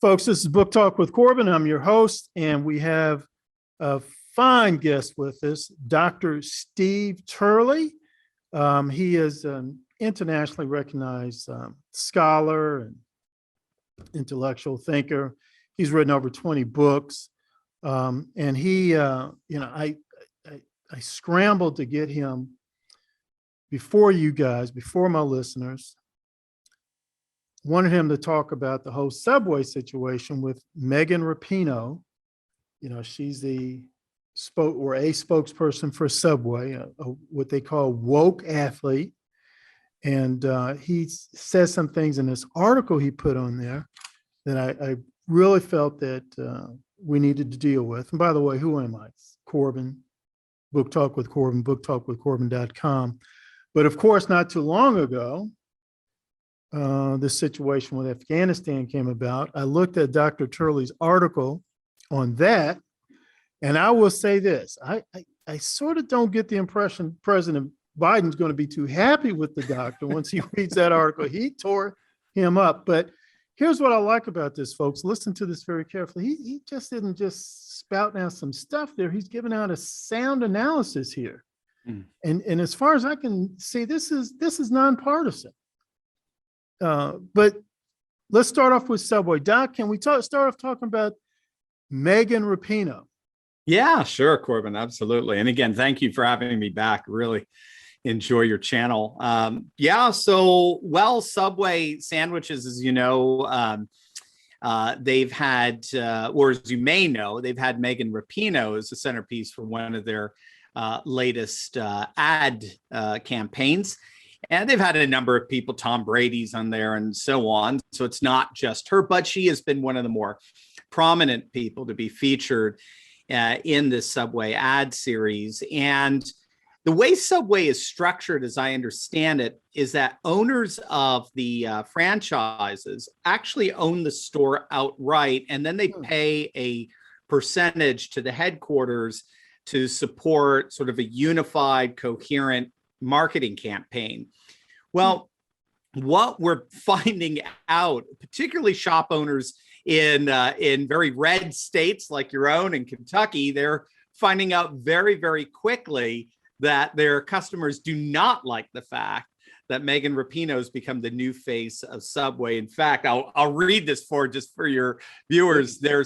Folks, this is Book Talk with Corbin. I'm your host, and we have a fine guest with us, Dr. Steve Turley. He is an internationally recognized scholar and intellectual thinker. He's written over 20 books, and he, I scrambled to get him before you guys, before my listeners. Wanted him to talk about the whole Subway situation with Megan Rapinoe. You know, she's a spokesperson for Subway, what they call woke athlete. And he says some things in this article he put on there that I really felt that we needed to deal with. And by the way, who am I? It's Corbin, Book Talk with Corbin, booktalkwithcorbin.com. But of course, not too long ago, this situation with Afghanistan came about. I looked at Dr. Turley's article on that, and I will say this. I sort of don't get the impression President Biden's going to be too happy with the doctor once he reads that article. He tore him up. But here's what I like about this, folks. Listen to this very carefully. He just didn't just spout out some stuff there. He's giving out a sound analysis here. And as far as I can see, this is nonpartisan. But let's start off with Subway. Doc, can we start off talking about Megan Rapinoe? Yeah, sure, Corbin, absolutely. And again, thank you for having me back. Really enjoy your channel. Subway sandwiches, as you know, they've had, or as you may know, they've had Megan Rapinoe as the centerpiece for one of their latest ad campaigns. And they've had a number of people, Tom Brady's on there and so on. So it's not just her, but she has been one of the more prominent people to be featured in this Subway ad series. And the way Subway is structured, as I understand it, is that owners of the franchises actually own the store outright, and then they pay a percentage to the headquarters to support sort of a unified, coherent marketing campaign. Well, what we're finding out, particularly shop owners in very red states like your own in Kentucky, they're finding out very, very quickly that their customers do not like the fact that Megan Rapinoe has become the new face of Subway. In fact, I'll read this for your viewers. There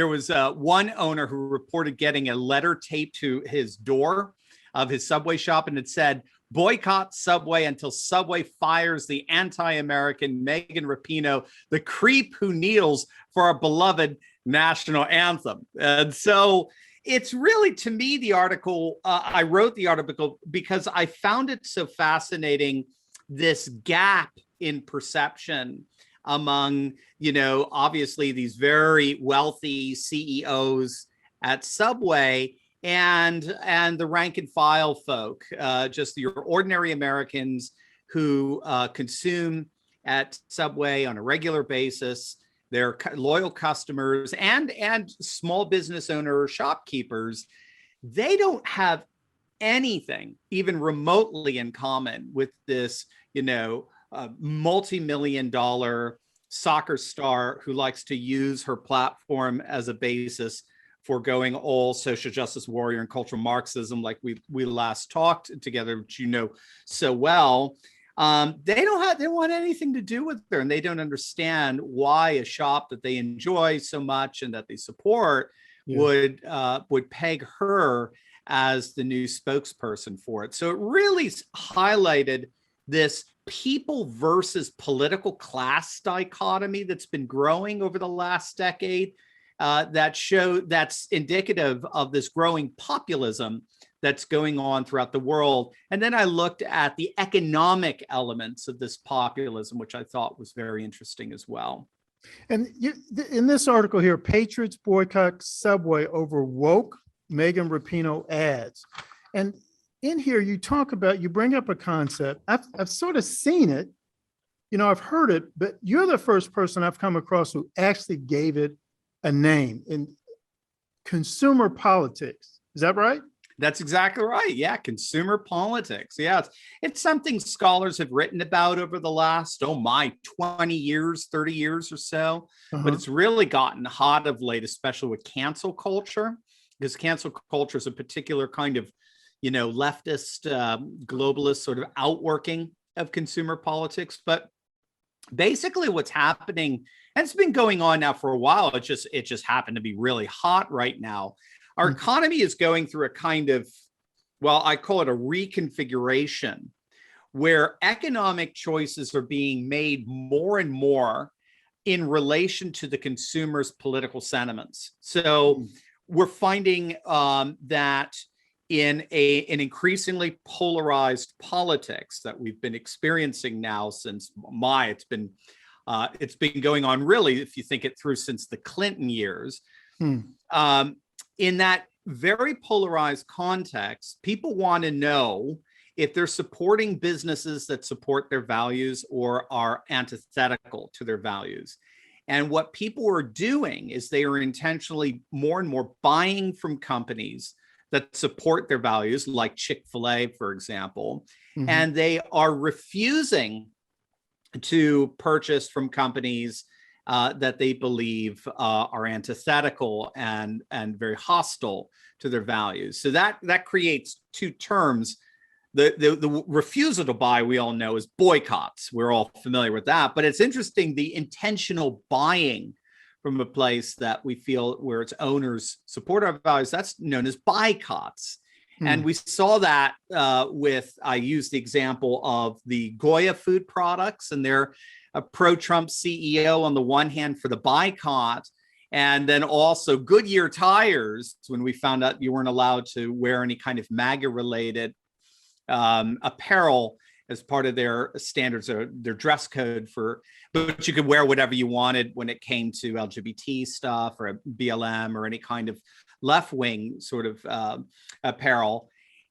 was one owner who reported getting a letter taped to his door of his Subway shop, and it said, "Boycott Subway until Subway fires the anti-American Megan Rapinoe, the creep who kneels for our beloved national anthem." And so it's really, to me, the article, I wrote the article because I found it so fascinating, this gap in perception among, obviously these very wealthy CEOs at Subway and the rank and file folk, just your ordinary Americans who consume at Subway on a regular basis. They're loyal customers and small business owner shopkeepers. They don't have anything even remotely in common with this, multi-million-dollar soccer star who likes to use her platform as a basis for going all social justice warrior and cultural Marxism, like we last talked together, which you know so well. They don't want anything to do with her, and they don't understand why a shop that they enjoy so much and that they support would peg her as the new spokesperson for it. So it really highlighted this people versus political class dichotomy that's been growing over the last decade. That's indicative of this growing populism that's going on throughout the world. And then I looked at the economic elements of this populism, which I thought was very interesting as well. And in this article here, Patriots boycott Subway over woke Megan Rapinoe ads. And in here, you bring up a concept. I've sort of seen it, I've heard it, but you're the first person I've come across who actually gave it a name in consumer politics. Is that right? That's exactly right. Yeah, consumer politics. Yeah, it's something scholars have written about over the last, 20 years, 30 years or so. But Uh-huh. it's really gotten hot of late, especially with cancel culture, because cancel culture is a particular kind of, leftist, globalist sort of outworking of consumer politics. But basically what's happening, and it's been going on now for a while, it just happened to be really hot right now. Our Mm. economy is going through a kind of, well, I call it a reconfiguration, where economic choices are being made more and more in relation to the consumer's political sentiments. So we're finding that in an increasingly polarized politics that we've been experiencing now since it's been going on, really, if you think it through, since the Clinton years. In that very polarized context, people want to know if they're supporting businesses that support their values or are antithetical to their values. And what people are doing is they are intentionally more and more buying from companies that support their values, like Chick-fil-A, for example, Mhm. and they are refusing to purchase from companies that they believe are antithetical and very hostile to their values. So that creates two terms. The refusal to buy, we all know, is boycotts. We're all familiar with that. But it's interesting, the intentional buying from a place that we feel where its owners support our values, that's known as boycotts. And we saw that I used the example of the Goya food products, and they're a pro-Trump CEO on the one hand for the boycott, and then also Goodyear tires, when we found out you weren't allowed to wear any kind of MAGA-related apparel as part of their standards or their dress code but you could wear whatever you wanted when it came to LGBT stuff or BLM or any kind of left-wing sort of apparel.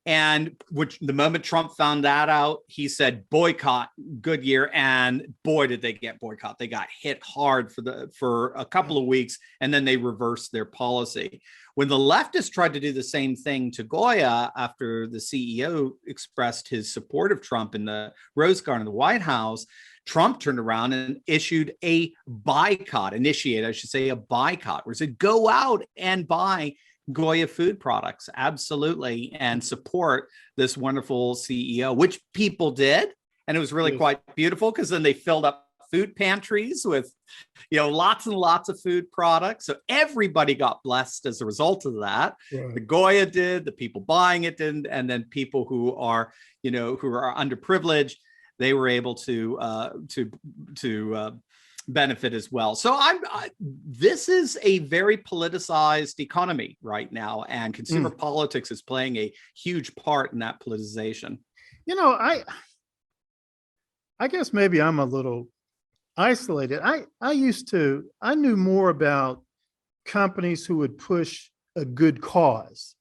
And which the moment Trump found that out, he said boycott Goodyear, and boy, did they get boycott. They got hit hard for a couple of weeks, and then they reversed their policy. When the leftists tried to do the same thing to Goya after the CEO expressed his support of Trump in the Rose Garden in the White House, Trump turned around and initiated a boycott, where he said, go out and buy Goya food products, absolutely, and support this wonderful CEO, which people did. And it was really quite beautiful, because then they filled up food pantries with, lots and lots of food products. So everybody got blessed as a result of that. Right. The Goya did, the people buying it didn't, and then people who are underprivileged, they were able to benefit as well. So this is a very politicized economy right now, and consumer politics is playing a huge part in that politicization. I guess maybe I'm a little isolated. I knew more about companies who would push a good cause.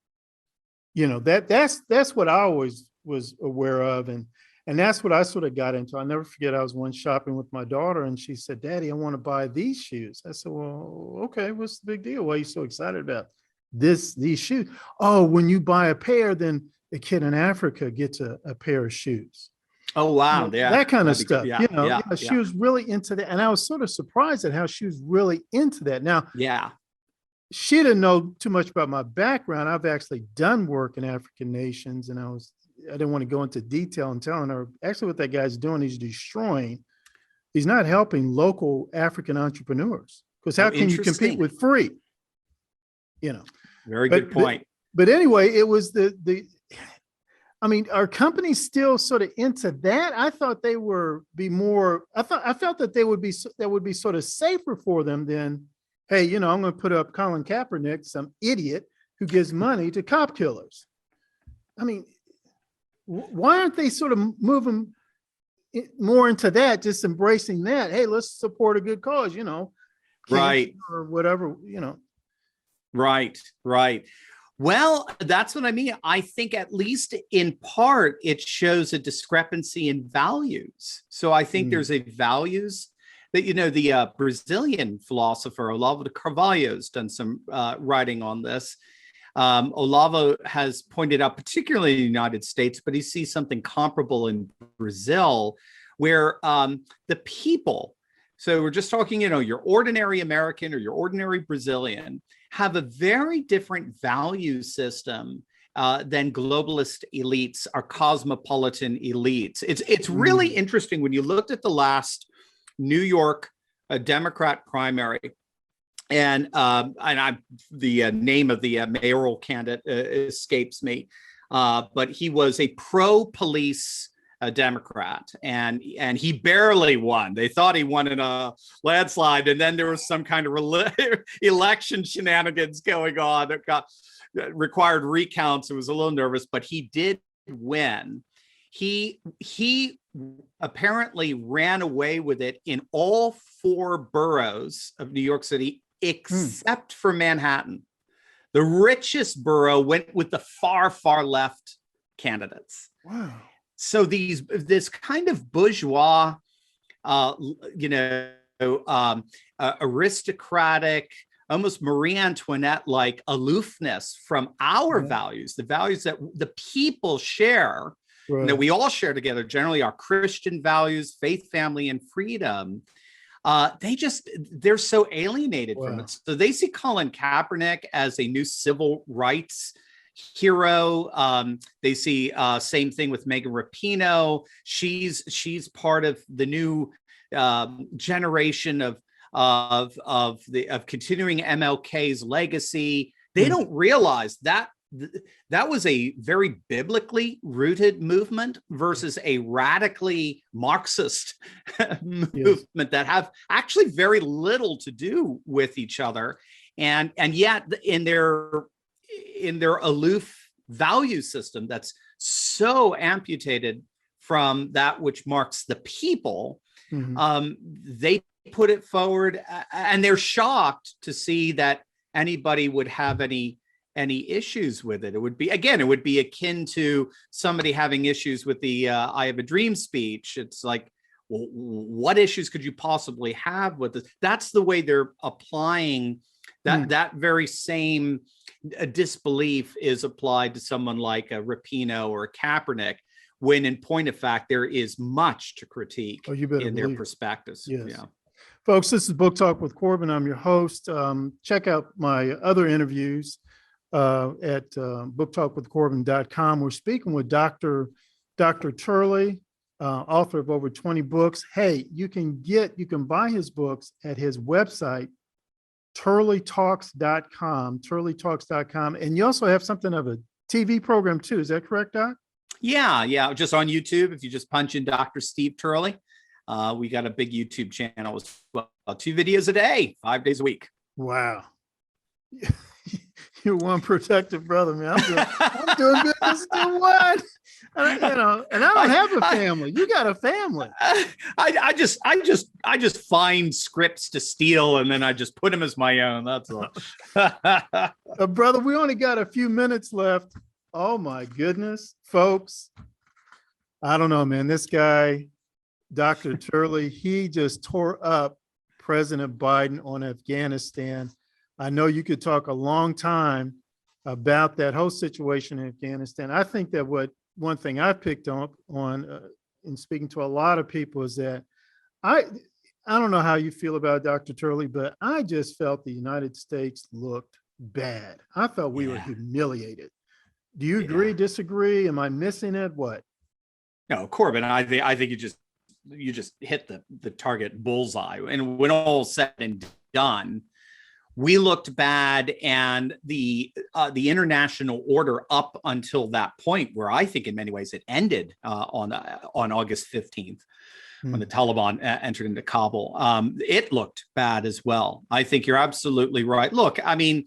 That's what I always was aware of, and that's what I sort of got into. I'll never forget, I was once shopping with my daughter, and she said, Daddy, I want to buy these shoes. I said, well, okay, what's the big deal? Why are you so excited about these shoes? Oh, when you buy a pair, then the kid in Africa gets a pair of shoes. Oh, wow. Yeah. That kind of stuff. Yeah, she was really into that. And I was sort of surprised at how she was really into that. Now, she didn't know too much about my background. I've actually done work in African nations, and I didn't want to go into detail and telling her, actually what that guy's doing, he's not helping local African entrepreneurs, because how can you compete with free? Very good point. But anyway, it was are companies still sort of into that? I thought they were I felt that that would be sort of safer for them than, hey, I'm going to put up Colin Kaepernick, some idiot who gives money to cop killers. Why aren't they sort of moving more into that, just embracing that? Hey, let's support a good cause, right, or whatever, Right. Well, that's what I mean. I think at least in part, it shows a discrepancy in values. So I think there's a values that, the Brazilian philosopher Olavo de Carvalho has done some writing on this. Olavo has pointed out, particularly in the United States, but he sees something comparable in Brazil, where the people, so we're just talking, your ordinary American or your ordinary Brazilian, have a very different value system than globalist elites, our cosmopolitan elites. It's really interesting when you looked at the last New York Democrat primary, and the name of the mayoral candidate escapes me, but he was a pro-police Democrat, and he barely won. They thought he won in a landslide, and then there was some kind of election shenanigans going on that required recounts. It was a little nervous, but he did win. He apparently ran away with it in all 4 boroughs of New York City, except for Manhattan. The richest borough went with the far, far left candidates. Wow. So this kind of bourgeois, aristocratic, almost Marie Antoinette-like aloofness from our values, the values that the people share, Right. that we all share together, generally our Christian values, faith, family, and freedom. They're so alienated from it. So they see Colin Kaepernick as a new civil rights hero. They see same thing with Megan Rapinoe. She's part of the new generation of continuing MLK's legacy. They don't realize that that was a very biblically rooted movement versus a radically Marxist movement that have actually very little to do with each other, and yet in their aloof value system that's so amputated from that which marks the people, they put it forward, and they're shocked to see that anybody would have any issues with it. It would be akin to somebody having issues with the I Have a Dream speech. It's like, well, what issues could you possibly have with this? That's the way they're applying that very same disbelief is applied to someone like a Rapinoe or a Kaepernick, when in point of fact, there is much to critique in their perspectives. Yes. Yeah. Folks, this is Book Talk with Corbin. I'm your host. Check out my other interviews at booktalkwithcorbin.com. We're speaking with Dr. Turley, author of over 20 books. Hey, you can buy his books at his website, turleytalks.com, and you also have something of a TV program too. Is that correct, Doc? Yeah. Just on YouTube, if you just punch in Dr. Steve Turley, we got a big YouTube channel as well. 2 videos a day, 5 days a week. Wow. You're one protective brother, man. I'm doing business to what? And I don't have a family. You got a family. I just find scripts to steal, and then I just put them as my own. That's all. Brother, we only got a few minutes left. Oh my goodness, folks. I don't know, man. This guy, Dr. Turley, he just tore up President Biden on Afghanistan. I know you could talk a long time about that whole situation in Afghanistan. I think that one thing I picked up on in speaking to a lot of people is that I don't know how you feel about Dr. Turley, but I just felt the United States looked bad. I felt we were humiliated. Do you agree, disagree? Am I missing it? What? No, Corbin, I think you just hit the target bullseye. And when all said and done, we looked bad, and the international order up until that point, where I think in many ways it ended on August 15th, when the Taliban entered into Kabul, it looked bad as well. I think you're absolutely right. Look, I mean,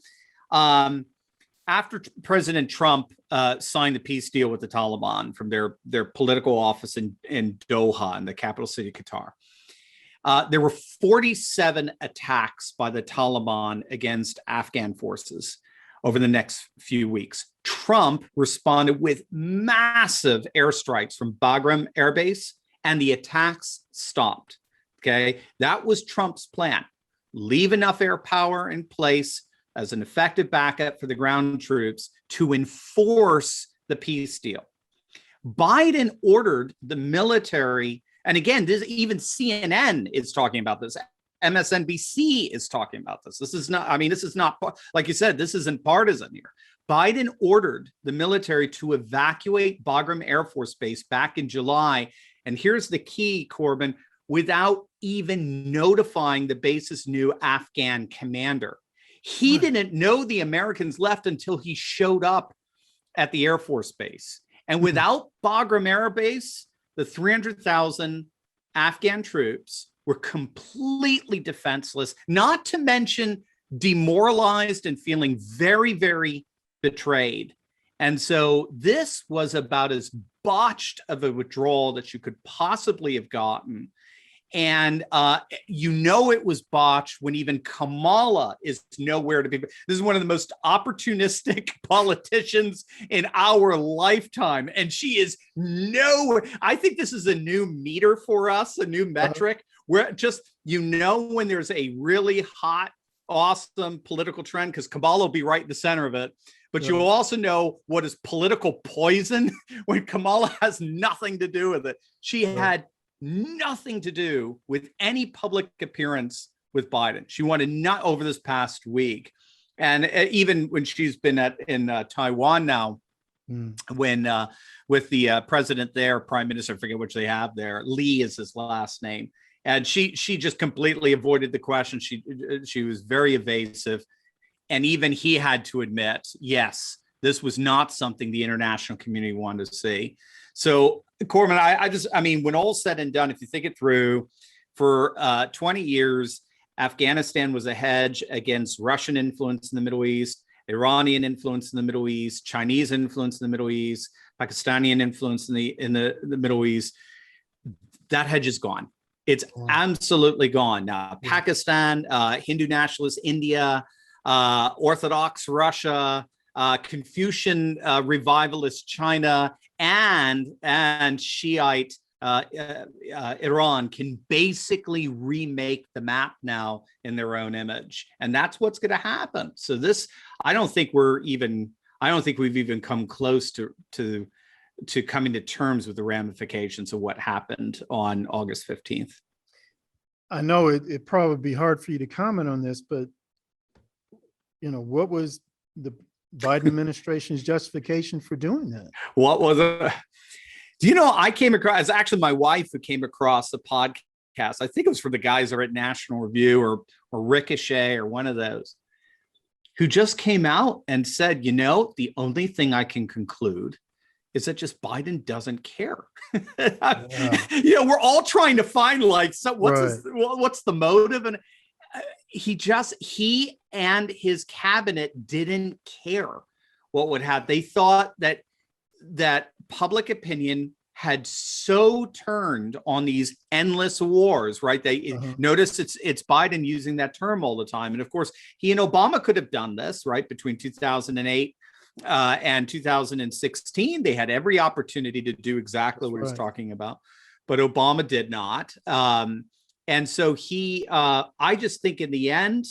after President Trump signed the peace deal with the Taliban from their political office in Doha, in the capital city of Qatar, there were 47 attacks by the Taliban against Afghan forces over the next few weeks. Trump responded with massive airstrikes from Bagram Air Base, and the attacks stopped. Okay, that was Trump's plan. Leave enough air power in place as an effective backup for the ground troops to enforce the peace deal. Biden ordered the military, and again, this, even CNN is talking about this. MSNBC is talking about this. This is not, like you said, this isn't partisan here. Biden ordered the military to evacuate Bagram Air Force Base back in July. And here's the key, Corbin, without even notifying the base's new Afghan commander. He didn't know the Americans left until he showed up at the Air Force Base. And without Bagram Air Base, the 300,000 Afghan troops were completely defenseless, not to mention demoralized and feeling very, very betrayed. And so this was about as botched of a withdrawal that you could possibly have gotten. And it was botched when even Kamala is nowhere to be. This is one of the most opportunistic politicians in our lifetime. And she is nowhere. I think this is a new meter for us, a new metric, where just, when there's a really hot, awesome political trend, because Kamala will be right in the center of it. But you'll also know what is political poison when Kamala has nothing to do with it. She had nothing to do with any public appearance with Biden. She wanted not over this past week. And even when she's been in Taiwan now, when with the president there, prime minister, I forget which they have there, Lee is his last name. And she just completely avoided the question. She was very evasive. And even he had to admit, yes, this was not something the international community wanted to see. So, Corbin, when all's said and done, if you think it through, for 20 years, Afghanistan was a hedge against Russian influence in the Middle East, Iranian influence in the Middle East, Chinese influence in the Middle East, Pakistani influence in the Middle East. That hedge is gone. It's absolutely gone. Now, Pakistan, Hindu nationalist India, Orthodox Russia, Confucian revivalist China, and Shiite Iran can basically remake the map now in their own image, and that's what's going to happen. So this, I don't think we've even come close to coming to terms with the ramifications of what happened on August 15th. I know it'd probably be hard for you to comment on this, but what was the Biden administration's justification for doing that? What was it? I came across, it's actually my wife who came across the podcast. I think it was from the guys that are at National Review or Ricochet or one of those, who just came out and said, the only thing I can conclude is that just Biden doesn't care. We're all trying to find what's the motive, and he and his cabinet didn't care what would happen. They thought that public opinion had so turned on these endless wars, right? They notice it's Biden using that term all the time. And of course, he and Obama could have done this, right? Between 2008 and 2016, they had every opportunity to do exactly what he's talking about, but Obama did not. And so I just think in the end,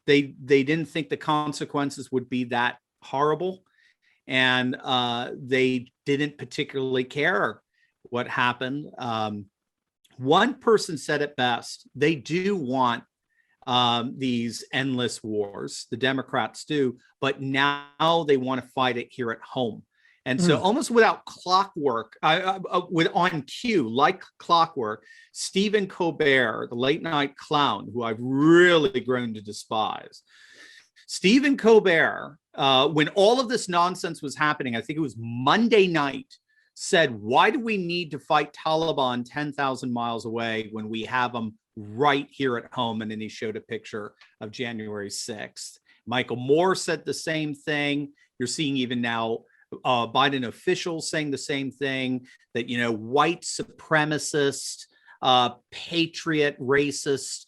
they didn't think the consequences would be that horrible. And they didn't particularly care what happened. One person said it best. They do want these endless wars. The Democrats do, but now they want to fight it here at home. And so almost without clockwork, on cue, like clockwork, Stephen Colbert, the late night clown, who I've really grown to despise, Stephen Colbert, when all of this nonsense was happening, I think it was Monday night, said, why do we need to fight Taliban 10,000 miles away when we have them right here at home? And then he showed a picture of January 6th. Michael Moore said the same thing. You're seeing even now Biden officials saying the same thing, that, white supremacist, patriot, racist,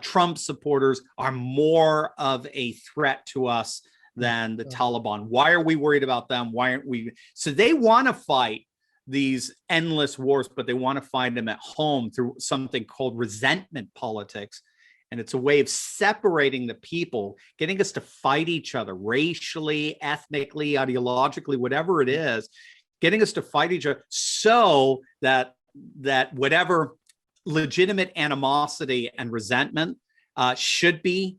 Trump supporters are more of a threat to us than the Taliban. Why are we worried about them? Why aren't we? So they want to fight these endless wars, but they want to find them at home through something called resentment politics. And it's a way of separating the people, getting us to fight each other racially, ethnically, ideologically, whatever it is, getting us to fight each other so that whatever legitimate animosity and resentment should be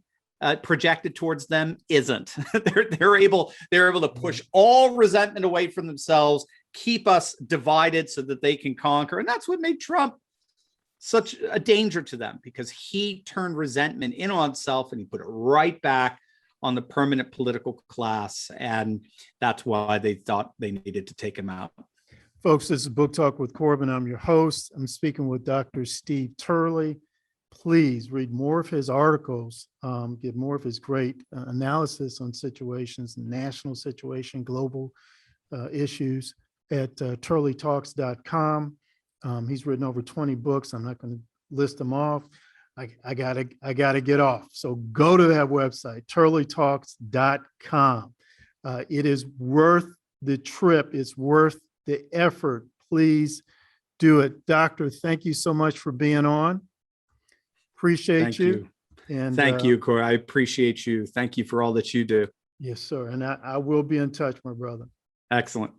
projected towards them isn't. they're able to push all resentment away from themselves, keep us divided so that they can conquer. And that's what made Trump such a danger to them, because he turned resentment in on himself and he put it right back on the permanent political class. And that's why they thought they needed to take him out. Folks, this is Book Talk with Corbin. I'm your host. I'm speaking with Dr. Steve Turley. Please read more of his articles, get more of his great analysis on situations, national situation, global issues at turleytalks.com. He's written over 20 books. I'm not going to list them off. I gotta get off. So go to that website, turleytalks.com. It is worth the trip. It's worth the effort. Please do it. Doctor, thank you so much for being on. Appreciate Thank you. And thank you, Corey. I appreciate you. Thank you for all that you do. Yes, sir. And I will be in touch, my brother. Excellent.